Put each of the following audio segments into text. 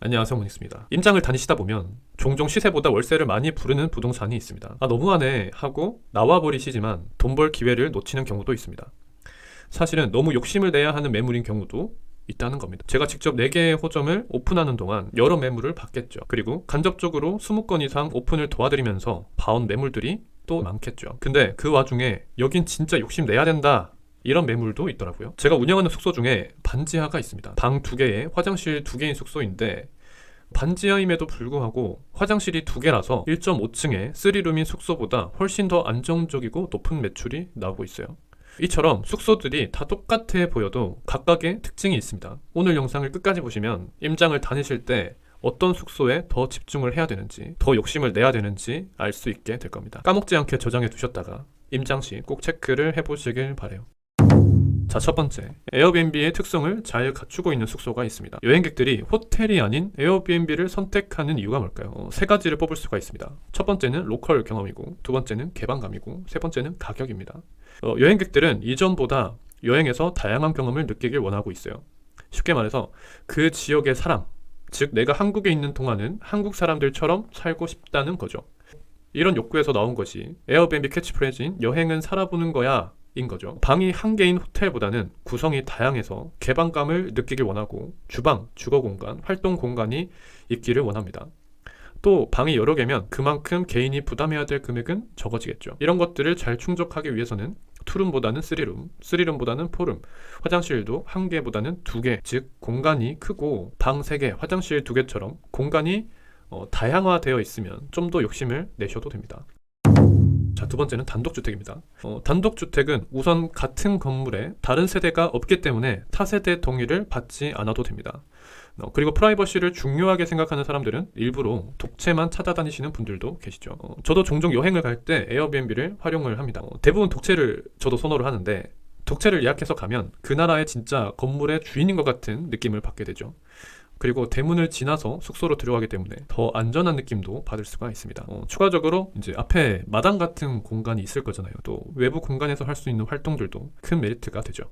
안녕하세요, 모닉스입니다. 임장을 다니시다 보면 종종 시세보다 월세를 많이 부르는 부동산이 있습니다. 너무하네 하고 나와버리시지만 돈 벌 기회를 놓치는 경우도 있습니다. 사실은 너무 욕심을 내야 하는 매물인 경우도 있다는 겁니다. 제가 직접 4개의 호점을 오픈하는 동안 여러 매물을 봤겠죠. 그리고 간접적으로 20건 이상 오픈을 도와드리면서 봐온 매물들이 또 많겠죠. 근데 그 와중에 여긴 진짜 욕심 내야 된다, 이런 매물도 있더라고요. 제가 운영하는 숙소 중에 반지하가 있습니다. 방 2개에 화장실 2개인 숙소인데, 반지하임에도 불구하고 화장실이 2개라서 1.5층의 3룸인 숙소보다 훨씬 더 안정적이고 높은 매출이 나오고 있어요. 이처럼 숙소들이 다 똑같아 보여도 각각의 특징이 있습니다. 오늘 영상을 끝까지 보시면 임장을 다니실 때 어떤 숙소에 더 집중을 해야 되는지, 더 욕심을 내야 되는지 알 수 있게 될 겁니다. 까먹지 않게 저장해 두셨다가 임장 시 꼭 체크를 해보시길 바래요. 자, 첫 번째, 에어비앤비의 특성을 잘 갖추고 있는 숙소가 있습니다. 여행객들이 호텔이 아닌 에어비앤비를 선택하는 이유가 뭘까요? 3가지를 뽑을 수가 있습니다. 첫 번째는 로컬 경험이고, 두 번째는 개방감이고, 세 번째는 가격입니다. 여행객들은 이전보다 여행에서 다양한 경험을 느끼길 원하고 있어요. 쉽게 말해서 그 지역의 사람, 즉 내가 한국에 있는 동안은 한국 사람들처럼 살고 싶다는 거죠. 이런 욕구에서 나온 것이 에어비앤비 캐치프레이즈인 여행은 살아보는 거야 인 거죠. 방이 1개인 호텔보다는 구성이 다양해서 개방감을 느끼길 원하고, 주방, 주거 공간, 활동 공간이 있기를 원합니다. 또 방이 여러 개면 그만큼 개인이 부담해야 될 금액은 적어지겠죠. 이런 것들을 잘 충족하기 위해서는 2룸보다는 3룸, 3룸보다는 4룸, 화장실도 1개보다는 2개, 즉 공간이 크고 방 3개, 화장실 2개처럼 공간이 다양화되어 있으면 좀 더 욕심을 내셔도 됩니다. 자, 두 번째는 단독주택입니다. 단독주택은 우선 같은 건물에 다른 세대가 없기 때문에 타세대 동의를 받지 않아도 됩니다. 그리고 프라이버시를 중요하게 생각하는 사람들은 일부러 독채만 찾아다니시는 분들도 계시죠. 저도 종종 여행을 갈 때 에어비앤비를 활용을 합니다. 대부분 독채를 저도 선호를 하는데, 독채를 예약해서 가면 그 나라의 진짜 건물의 주인인 것 같은 느낌을 받게 되죠. 그리고 대문을 지나서 숙소로 들어가기 때문에 더 안전한 느낌도 받을 수가 있습니다. 추가적으로 이제 앞에 마당 같은 공간이 있을 거잖아요. 또 외부 공간에서 할 수 있는 활동들도 큰 메리트가 되죠.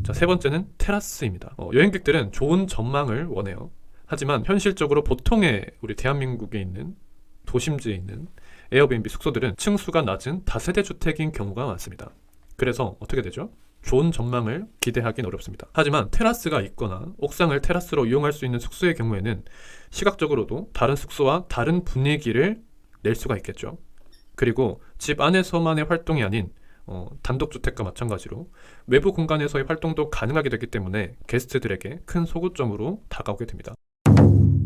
자, 세 번째는 테라스입니다. 여행객들은 좋은 전망을 원해요. 하지만 현실적으로 보통의 우리 대한민국에 있는 도심지에 있는 에어비앤비 숙소들은 층수가 낮은 다세대 주택인 경우가 많습니다. 그래서 어떻게 되죠? 좋은 전망을 기대하기는 어렵습니다. 하지만 테라스가 있거나 옥상을 테라스로 이용할 수 있는 숙소의 경우에는 시각적으로도 다른 숙소와 다른 분위기를 낼 수가 있겠죠. 그리고 집 안에서만의 활동이 아닌 단독주택과 마찬가지로 외부 공간에서의 활동도 가능하게 되기 때문에 게스트들에게 큰 소구점으로 다가오게 됩니다.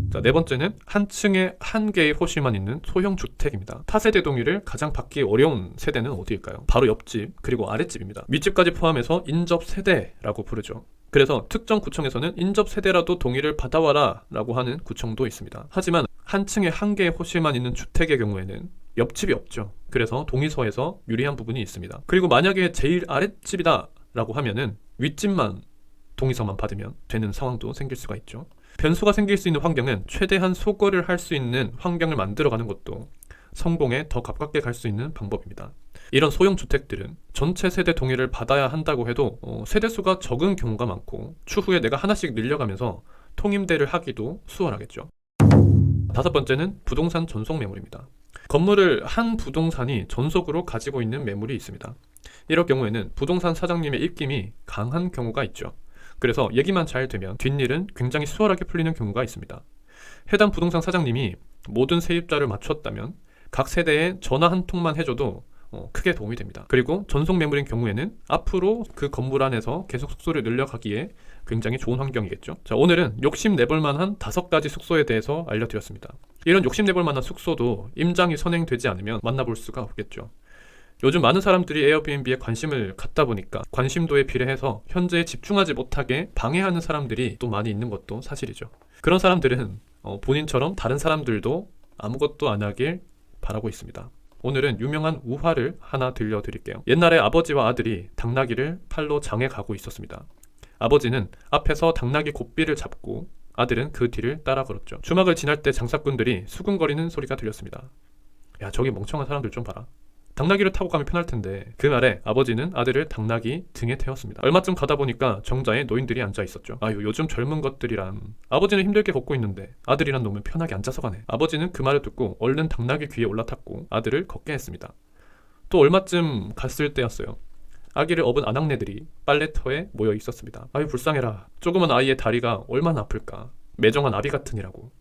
자, 네 번째는 한 층에 1개의 호실만 있는 소형 주택입니다. 타세대 동의를 가장 받기 어려운 세대는 어디일까요? 바로 옆집, 그리고 아랫집입니다. 윗집까지 포함해서 인접 세대라고 부르죠. 그래서 특정 구청에서는 인접 세대라도 동의를 받아와라 라고 하는 구청도 있습니다. 하지만 한 층에 1개의 호실만 있는 주택의 경우에는 옆집이 없죠. 그래서 동의서에서 유리한 부분이 있습니다. 그리고 만약에 제일 아랫집이다 라고 하면은 윗집만 동의서만 받으면 되는 상황도 생길 수가 있죠. 변수가 생길 수 있는 환경은 최대한 소거를 할 수 있는 환경을 만들어가는 것도 성공에 더 가깝게 갈 수 있는 방법입니다. 이런 소형 주택들은 전체 세대 동의를 받아야 한다고 해도 세대수가 적은 경우가 많고, 추후에 내가 하나씩 늘려가면서 통임대를 하기도 수월하겠죠. 다섯 번째는 부동산 전속 매물입니다. 건물을 한 부동산이 전속으로 가지고 있는 매물이 있습니다. 이럴 경우에는 부동산 사장님의 입김이 강한 경우가 있죠. 그래서 얘기만 잘 되면 뒷일은 굉장히 수월하게 풀리는 경우가 있습니다. 해당 부동산 사장님이 모든 세입자를 맞췄다면 각 세대에 전화 한 통만 해줘도 크게 도움이 됩니다. 그리고 전속 매물인 경우에는 앞으로 그 건물 안에서 계속 숙소를 늘려가기에 굉장히 좋은 환경이겠죠. 자, 오늘은 욕심 내볼 만한 5가지 숙소에 대해서 알려드렸습니다. 이런 욕심 내볼 만한 숙소도 임장이 선행되지 않으면 만나볼 수가 없겠죠. 요즘 많은 사람들이 에어비앤비에 관심을 갖다 보니까 관심도에 비례해서 현재에 집중하지 못하게 방해하는 사람들이 또 많이 있는 것도 사실이죠. 그런 사람들은 본인처럼 다른 사람들도 아무것도 안 하길 바라고 있습니다. 오늘은 유명한 우화를 하나 들려드릴게요. 옛날에 아버지와 아들이 당나귀를 팔로 장에 가고 있었습니다. 아버지는 앞에서 당나귀 곱비를 잡고 아들은 그 뒤를 따라 걸었죠. 주막을 지날 때 장사꾼들이 수근거리는 소리가 들렸습니다. 야, 저기 멍청한 사람들 좀 봐라. 당나귀를 타고 가면 편할 텐데 그 말에 아버지는 아들을 당나귀 등에 태웠습니다. 얼마쯤 가다 보니까 정자에 노인들이 앉아 있었죠. 아유, 요즘 젊은 것들이란. 아버지는 힘들게 걷고 있는데 아들이란 놈은 편하게 앉아서 가네. 아버지는 그 말을 듣고 얼른 당나귀 귀에 올라탔고 아들을 걷게 했습니다. 또 얼마쯤 갔을 때였어요. 아기를 업은 아낙네들이 빨래터에 모여 있었습니다. 아유, 불쌍해라. 조그만 아이의 다리가 얼마나 아플까. 매정한 아비 같으니라고.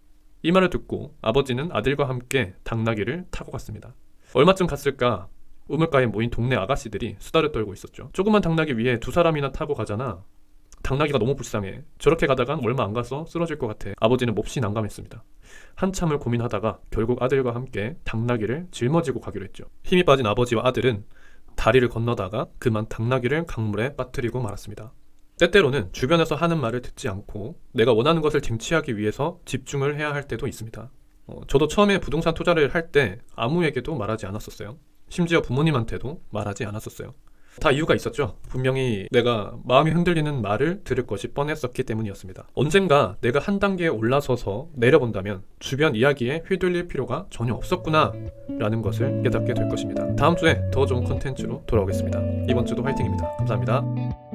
이 말을 듣고 아버지는 아들과 함께 당나귀를 타고 갔습니다. 얼마쯤 갔을까? 우물가에 모인 동네 아가씨들이 수다를 떨고 있었죠. 조그만 당나귀 위에 두 사람이나 타고 가잖아. 당나귀가 너무 불쌍해. 저렇게 가다간 얼마 안 가서 쓰러질 것 같아. 아버지는 몹시 난감했습니다. 한참을 고민하다가 결국 아들과 함께 당나귀를 짊어지고 가기로 했죠. 힘이 빠진 아버지와 아들은 다리를 건너다가 그만 당나귀를 강물에 빠뜨리고 말았습니다. 때때로는 주변에서 하는 말을 듣지 않고 내가 원하는 것을 쟁취하기 위해서 집중을 해야 할 때도 있습니다. 저도 처음에 부동산 투자를 할 때 아무에게도 말하지 않았었어요. 심지어 부모님한테도 말하지 않았었어요. 다 이유가 있었죠. 분명히 내가 마음이 흔들리는 말을 들을 것이 뻔했었기 때문이었습니다. 언젠가 내가 한 단계 올라서서 내려본다면 주변 이야기에 휘둘릴 필요가 전혀 없었구나 라는 것을 깨닫게 될 것입니다. 다음 주에 더 좋은 컨텐츠로 돌아오겠습니다. 이번 주도 화이팅입니다. 감사합니다.